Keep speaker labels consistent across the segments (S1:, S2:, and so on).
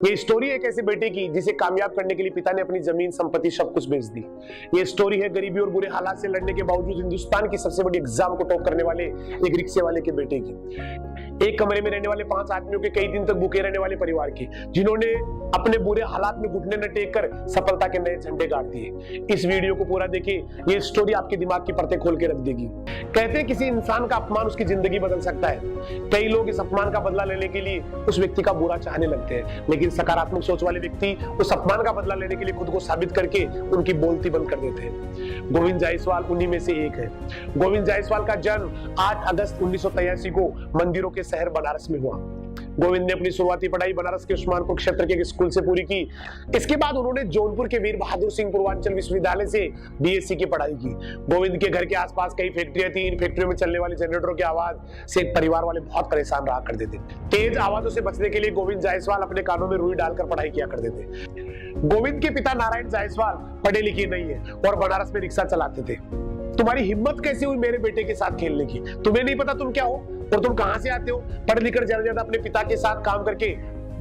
S1: ये स्टोरी एक ऐसे बेटे की जिसे कामयाब करने के लिए पिता ने अपनी जमीन संपत्ति सब कुछ बेच दी। ये स्टोरी है गरीबी और बुरे हालात से लड़ने के बावजूद हिंदुस्तान की सबसे बड़ी एग्जाम को टॉप करने वाले एक रिक्शे वाले के बेटे की। एक कमरे में रहने वाले 5 आदमियों के कई दिन तक भूखे रहने वाले परिवार की, जिन्होंने अपने बुरे हालात में घुटने न टेक कर सफलता के नए झंडे गाड़ दिए। इस वीडियो को पूरा देखें, ये स्टोरी आपके दिमाग की परतें खोल के रख देगी। कहते हैं किसी इंसान का अपमान उसकी जिंदगी बदल सकता है। कई लोग इस अपमान का बदला लेने के लिए उस व्यक्ति का बुरा चाहने लगते हैं, लेकिन सकारात्मक सोच वाले व्यक्ति उस अपमान का बदला लेने के लिए खुद को साबित करके उनकी बोलती बंद कर देते हैं। गोविंद जायसवाल उन्हीं में से एक है। गोविंद जायसवाल का जन्म 8 अगस्त 1983 को मंदिरों के शहर बनारस में हुआ। गोविंद ने अपनी शुरुआती पढ़ाई बनारस के उस्मानपुर क्षेत्र के एक स्कूल से पूरी की। इसके बाद उन्होंने जौनपुर के वीर बहादुर सिंह पूर्वांचल विश्वविद्यालय से बीएससी की पढ़ाई की। गोविंद के घर के आसपास कई फैक्ट्रियां थी। इन फैक्ट्रियों में चलने वाली जनरेटरों की आवाज से परिवार वाले बहुत परेशान रहा करते थे। तेज आवाजों से बचने के लिए गोविंद जायसवाल अपने कानों में रुई डालकर पढ़ाई किया करते थे। गोविंद के पिता नारायण जायसवाल पढ़े लिखे नहीं है और बनारस में रिक्शा चलाते थे। तुम्हारी हिम्मत कैसे हुई मेरे बेटे के साथ खेलने की? तुम्हें नहीं पता तुम क्या हो और तुम कहां से आते हो? पढ़ लिख कर ज्यादा ज्यादा अपने पिता के साथ काम करके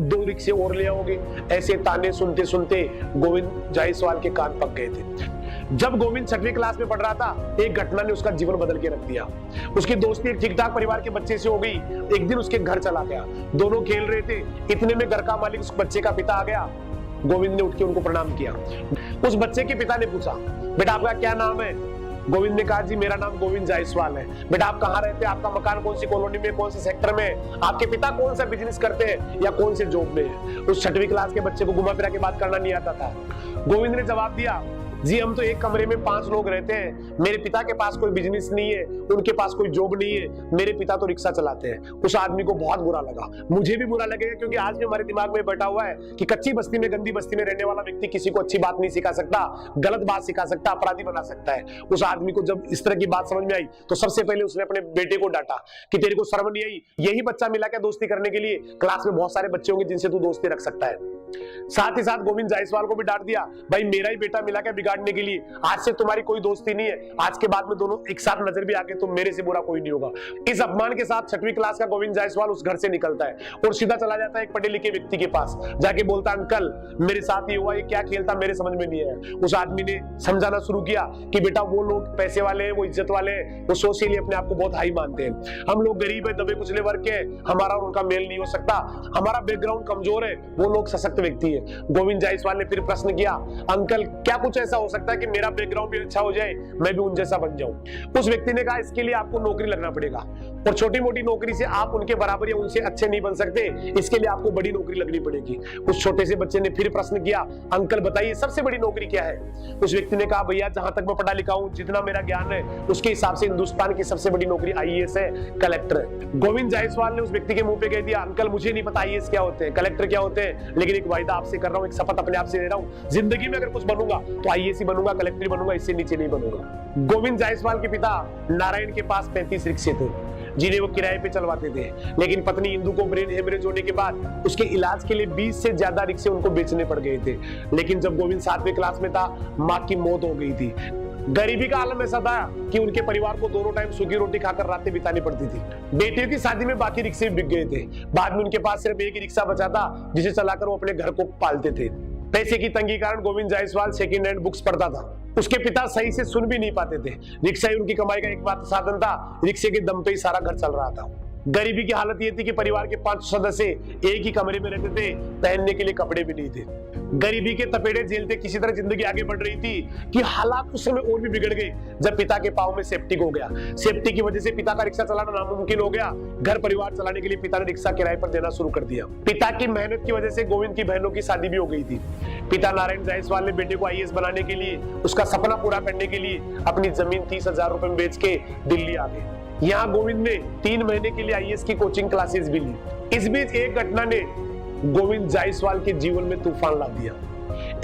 S1: 2 रिक्शे और ले आओगे। ऐसे ताने सुनते सुनते गोविंद जायसवाल के कान पक गए थे। जब गोविंद 6वीं क्लास में पढ़ रहा था, एक घटना ने उसका जीवन बदल के रख दिया। उसकी दोस्ती एक ठीक ठाक परिवार के बच्चे से हो गई। एक दिन उसके घर चला गया। दोनों खेल रहे थे, इतने में घर का मालिक उस बच्चे का पिता आ गया। गोविंद ने उठ के उनको प्रणाम किया। उस बच्चे के पिता ने पूछा, बेटा आपका क्या नाम है? गोविंद ने कहा, जी मेरा नाम गोविंद जायसवाल है। बेटा आप कहाँ रहते हैं? आपका मकान कौन सी कॉलोनी में, कौन से सेक्टर में? आपके पिता कौन सा बिजनेस करते हैं या कौन से जॉब में है? उस 6वीं क्लास के बच्चे को घुमा फिरा के बात करना नहीं आता था। गोविंद ने जवाब दिया, जी हम तो एक कमरे में 5 लोग रहते हैं। मेरे पिता के पास कोई बिजनेस नहीं है, उनके पास कोई जॉब नहीं है, मेरे पिता तो रिक्शा चलाते हैं। उस आदमी को बहुत बुरा लगा। मुझे भी बुरा लगेगा, क्योंकि आज भी हमारे दिमाग में बैठा हुआ है कि कच्ची बस्ती में, गंदी बस्ती में रहने वाला व्यक्ति किसी को अच्छी बात नहीं सिखा सकता, गलत बात सिखा सकता, अपराधी बना सकता है। उस आदमी को जब इस तरह की बात समझ में आई तो सबसे पहले उसने अपने बेटे को डांटा कि तेरे को शर्म नहीं आई? यही बच्चा मिला क्या दोस्ती करने के लिए? क्लास में बहुत सारे बच्चे होंगे जिनसे तू दोस्ती रख सकता है। साथ ही साथ गोविंद जायसवाल को भी डांट दिया, भाई मेरा ही बेटा मिला क्या बिगाड़ने के लिए? आज से तुम्हारी कोई दोस्ती नहीं है। आज के बाद में दोनों एक साथ नजर भी आके तो मेरे से बुरा कोई नहीं होगा। इस अपमान के साथ 6वीं क्लास का गोविंद जायसवाल उस घर से निकलता है और सीधा चला जाता है एक पढ़े लिखे व्यक्ति के पास। जाके बोलता, अंकल मेरे साथ ये हुआ, ये क्या खेल था मेरे समझ में नहीं आया। उस आदमी ने समझाना शुरू किया कि बेटा वो लोग पैसे वाले हैं, वो इज्जत वाले हैं, वो सोशली अपने आप को बहुत हाई मानते हैं। हम लोग गरीब है, दबे कुचले वर्ग के, हमारा और उनका मेल नहीं हो सकता। हमारा बैकग्राउंड कमजोर है, वो लोग सशक्त व्यक्ति है। गोविंद जायसवाल ने फिर प्रश्न किया, अंकल क्या कुछ ऐसा हो सकता है कि मेरा बैकग्राउंड भी अच्छा हो जाए, मैं भी उन जैसा बन जाऊं? उस व्यक्ति ने कहा, इसके लिए आपको नौकरी लगना पड़ेगा और छोटी मोटी नौकरी से आप उनके बराबर या उनसे अच्छे नहीं बन सकते। इसके लिए आपको बड़ी नौकरी लगनी पड़ेगी। उस छोटे से बच्चे ने फिर प्रश्न किया, अंकल बताइए सबसे बड़ी नौकरी क्या है? उस व्यक्ति ने कहा, भैया जहां तक मैं पढ़ा लिखा हूं, जितना मेरा ज्ञान है, उसके हिसाब से हिंदुस्तान की सबसे बड़ी नौकरी आईएएस है, कलेक्टर है। गोविंद जायसवाल ने उस व्यक्ति के मुंह पे कह दिया, अंकल मुझे नहीं पता आईएएस क्या होते हैं, कलेक्टर क्या होते हैं, लेकिन एक वायदा आपसे कर रहा हूं, एक शपथ अपने आप से ले रहा हूं, जिंदगी में अगर कुछ बनूंगा तो आईएएस ही बनूंगा, कलेक्टर बनूंगा, इससे नीचे नहीं बनूंगा। गोविंद जायसवाल के पिता नारायण के पास 35 रिक्शे थे जिन्हें वो किराए पे चलवाते थे, लेकिन पत्नी इंदू को ब्रेन हेमरेज होने के बाद उसके इलाज के लिए 20 से ज्यादा रिक्शे उनको बेचने पड़ गए थे। लेकिन जब गोविंद 7वीं क्लास में था, माँ की मौत हो गई थी। गरीबी का आलम ऐसा था कि उनके परिवार को दोनों टाइम सूखी रोटी खाकर रातें बितानी पड़ती थी। बेटियों की शादी में बाकी रिक्शे बिक गए थे। बाद में उनके पास सिर्फ एक ही रिक्शा बचा था जिसे चलाकर वो अपने घर को पालते थे। पैसे की तंगी कारण Govind Jaiswal second hand books पढ़ता था। उसके पिता सही से सुन भी नहीं पाते थे। रिक्शा ही उनकी कमाई का एकमात्र साधन था। रिक्शे के दम पे ही सारा घर चल रहा था। गरीबी की हालत ये थी कि परिवार के 5 सदस्य एक ही कमरे में रहते थे, पहनने के लिए कपड़े भी नहीं थे। गरीबी के तपेड़े झेलते किसी तरह जिंदगी आगे बढ़ रही थी कि हालात उस समय और भी बिगड़ गए जब पिता के पांव में सेप्टिक हो गया। सेप्टिक की वजह से पिता का रिक्शा चलाना नामुमकिन हो गया। घर परिवार चलाने के लिए पिता ने रिक्शा किराए पर देना शुरू कर दिया। पिता की मेहनत की वजह से गोविंद की बहनों की शादी भी हो गई थी। पिता नारायण जायसवाल ने बेटे को आईएएस बनाने के लिए, उसका सपना पूरा करने के लिए अपनी जमीन 30,000 रुपए में बेच के दिल्ली आ गए। यहाँ गोविंद ने 3 महीने के लिए आईएएस की कोचिंग क्लासेस भी ली। इस बीच एक घटना ने गोविंद जायसवाल के जीवन में तूफान ला दिया।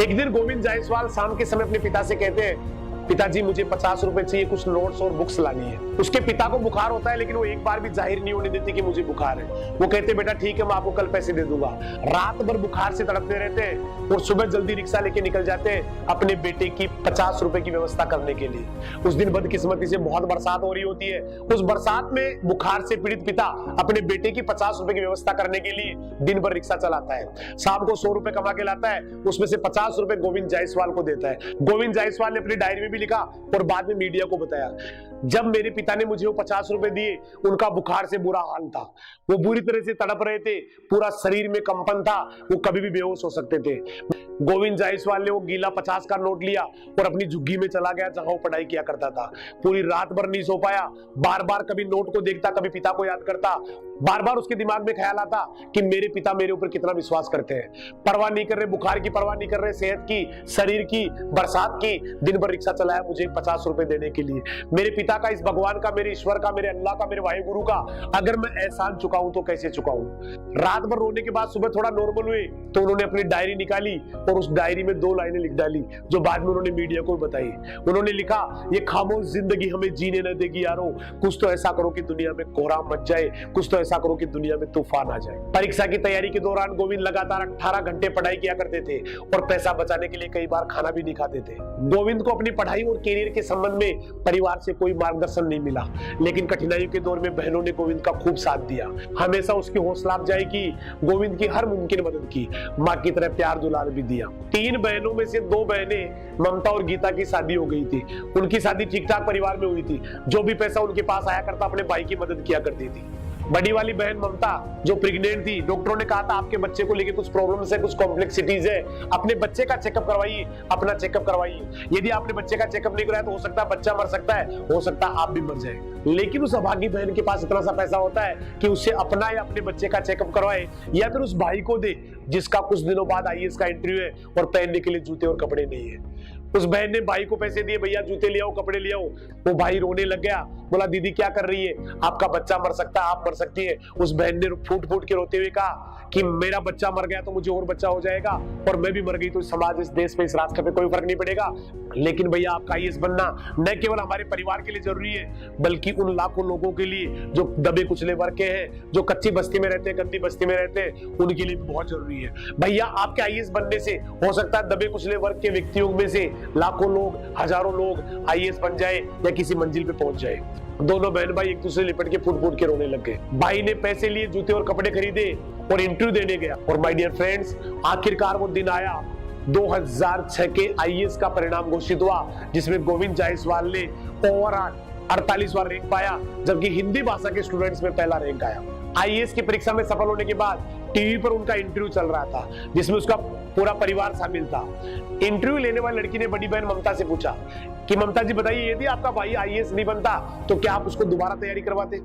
S1: एक दिन गोविंद जायसवाल शाम के समय अपने पिता से कहते हैं, पिताजी मुझे 50 रुपए चाहिए, कुछ नोट्स और बुक्स लानी है। उसके पिता को बुखार होता है, लेकिन वो एक बार भी जाहिर नहीं होने देती कि मुझे बुखार है। वो कहते बेटा ठीक है, मैं आपको कल पैसे दे दूंगा। रात भर बुखार से तड़पते रहते हैं और सुबह जल्दी रिक्शा लेके निकल जाते हैं अपने बेटे की 50 रुपए की व्यवस्था करने के लिए। उस दिन बदकिस्मती से बहुत बरसात हो रही होती है। उस बरसात में बुखार से पीड़ित पिता अपने बेटे की 50 रुपए की व्यवस्था करने के लिए दिन भर रिक्शा चलाता है। शाम को 100 रुपए कमा के लाता है, उसमें से 50 रुपए गोविंद जायसवाल को देता है। गोविंद जायसवाल ने अपनी डायरी में भी लिखा और बाद में मीडिया को बताया, जब मेरे पिता ने मुझे वो 50 रुपए दिए, उनका बुखार से बुरा हाल था। वो बुरी तरह से तड़प रहे थे, पूरा शरीर में कंपन था, वो कभी भी बेहोश हो सकते थे। गोविंद जायसवाल ने वो गीला 50 का नोट लिया और अपनी झुग्गी में चला गया जहां वो पढ़ाई किया करता था। पूरी रात भर नहीं सो पाया, बार बार कभी नोट को देखता, कभी पिता को याद करता। बार बार उसके दिमाग में ख्याल आता कि मेरे पिता मेरे ऊपर कितना विश्वास करते हैं। परवाह नहीं कर रहे बुखार की, परवाह नहीं कर रहे सेहत की, शरीर की, बरसात की, दिन भर रिक्शा चलाया मुझे 50 रुपए देने के लिए। मेरे पिता का, इस भगवान का, मेरे ईश्वर का, मेरे अल्लाह का, मेरे वाहे गुरु का अगर मैं एहसान चुकाऊं तो कैसे चुकाऊं। रात भर रोने के बाद सुबह थोड़ा नॉर्मल हुए तो उन्होंने अपनी डायरी निकाली और उस डायरी में 2 लाइनें लिख डाली, जो बाद में उन्होंने मीडिया को बताई। उन्होंने लिखा, ये खामोश जिंदगी हमें जीने न देगी यारो, कुछ तो ऐसा करो कि दुनिया में कोहराम मच जाए, कुछ तो ऐसा करो कि दुनिया में तूफान आ जाए। परीक्षा की तैयारी के दौरान गोविंद लगातार 18 घंटे पढ़ाई किया करते थे और पैसा बचाने के लिए कई बार खाना भी नहीं खाते थे। गोविंद को अपनी पढ़ाई और कैरियर के संबंध में परिवार से कोई मार्गदर्शन नहीं मिला, लेकिन कठिनाइयों के दौर में बहनों ने गोविंद का खूब साथ दिया। हमेशा उसकी हौसला अफजाई की, गोविंद की हर मुमकिन मदद की, माँ की तरह प्यार दुलार भी दिया। 3 बहनों में से 2 बहनें ममता और गीता की शादी हो गई थी। उनकी शादी ठीक ठाक परिवार में हुई थी। जो भी पैसा उनके पास आया करता अपने भाई की मदद किया करती थी। बड़ी वाली बहन ममता जो प्रेग्नेंट थी, डॉक्टरों ने कहा था आपके बच्चे को लेके कुछ प्रॉब्लम्स है, कुछ कॉम्प्लेक्सिटीज है, अपने बच्चे का चेकअप करवाइए, अपना चेकअप करवाइए। यदि आपने बच्चे का चेकअप नहीं कराया तो हो सकता है बच्चा मर सकता है, हो सकता है आप भी मर जाए। लेकिन उस अभागी बहन के पास इतना सा पैसा होता है कि उससे अपना या अपने बच्चे का चेकअप करवाए, या फिर उस भाई को दे जिसका कुछ दिनों बाद आईएएस का इंटरव्यू है और पहनने के लिए जूते और कपड़े नहीं है। उस बहन ने भाई को पैसे दिए, भैया जूते ले आओ, कपड़े ले आओ। वो भाई रोने लग गया, बोला दीदी क्या कर रही है, आपका बच्चा मर सकता है, आप मर सकती है। उस बहन ने फूट फूट के रोते हुए कहा कि मेरा बच्चा मर गया तो मुझे और बच्चा हो जाएगा, और मैं भी मर गई तो समाज, इस देश पे, इस राष्ट्र पे कोई फर्क नहीं पड़ेगा। लेकिन भैया आपका आईएएस बनना न केवल हमारे परिवार के लिए जरूरी है, बल्कि उन लाखों लोगों के लिए जो दबे कुचले वर्ग के हैं, जो कच्ची बस्ती में रहते हैं, गंदी बस्ती में रहते हैं, उनके लिए भी बहुत जरूरी है। भैया आपके आईएएस बनने से हो सकता है दबे कुचले वर्ग के व्यक्तियों में से लाखों लोग, हजारों लोग आईएएस बन जाए या किसी मंजिल पे पहुंच जाए। दोनों बहन भाई एक दूसरे लिपट के फुट फुट के रोने लग गए। भाई ने पैसे लिए, जूते और कपड़े खरीदे और इंटरव्यू देने गया। और माय डियर फ्रेंड्स, आखिरकार वो दिन आया, 2006 के आईएएस का परिणाम घोषित हुआ, जिसमें गोविंद जायसवाल ने ओवरऑल 48वां रैंक पाया, जबकि हिंदी भाषा के स्टूडेंट्स में पहला रैंक आया। आईएएस की परीक्षा में सफल होने के बाद टीवी पर उनका इंटरव्यू चल रहा था, जिसमें उसका पूरा परिवार शामिल था। इंटरव्यू लेने वाली लड़की ने बड़ी बहन ममता से पूछा कि ममता जी बताइए, यदि आपका भाई आईएएस नहीं बनता तो क्या आप उसको दोबारा तैयारी करवाते।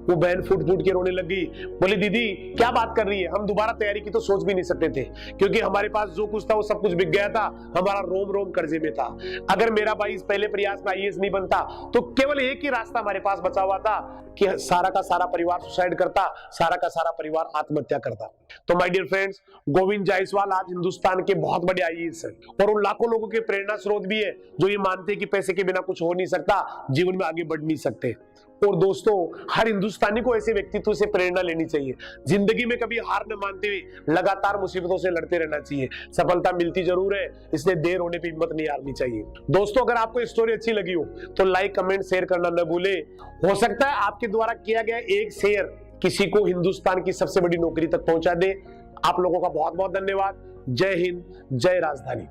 S1: वो बहन फूट फूट के रोने लगी, बोली दीदी क्या बात कर रही है, हम दोबारा तैयारी की तो सोच भी नहीं सकते थे, क्योंकि हमारे पास जो कुछ था वो सब कुछ बिक गया था, हमारा रोम रोम कर्जे में था। अगर मेरा भाई इस पहले प्रयास में आईएएस नहीं बनता तो केवल एक ही रास्ता हमारे पास बचा हुआ था कि सारा का सारा परिवार सुसाइड करता, सारा का सारा परिवार आत्महत्या करता। तो my dear friends, Govind Jaiswal आज हिंदुस्तान के बहुत बड़े आईएएस हैं और उन लाखों लोगों के प्रेरणा स्रोत भी है जो ये मानते हैं कि पैसे के बिना कुछ हो नहीं सकता, जीवन में आगे बढ़ नहीं सकते। और दोस्तों, हर हिंदुस्तानी को ऐसे व्यक्तित्व से प्रेरणा लेनी चाहिए। जिंदगी में कभी हार न मानते हुए लगातार मुसीबतों से लड़ते रहना चाहिए। सफलता मिलती जरूर है, इसलिए देर होने पे हिम्मत नहीं हारनी चाहिए। दोस्तों, अगर आपको स्टोरी अच्छी लगी हो तो लाइक, कमेंट, शेयर करना न भूले। हो सकता है आपके द्वारा किया गया एक शेयर किसी को हिंदुस्तान की सबसे बड़ी नौकरी तक पहुंचा दे। आप लोगों का बहुत बहुत धन्यवाद। जय हिंद, जय राजधानी।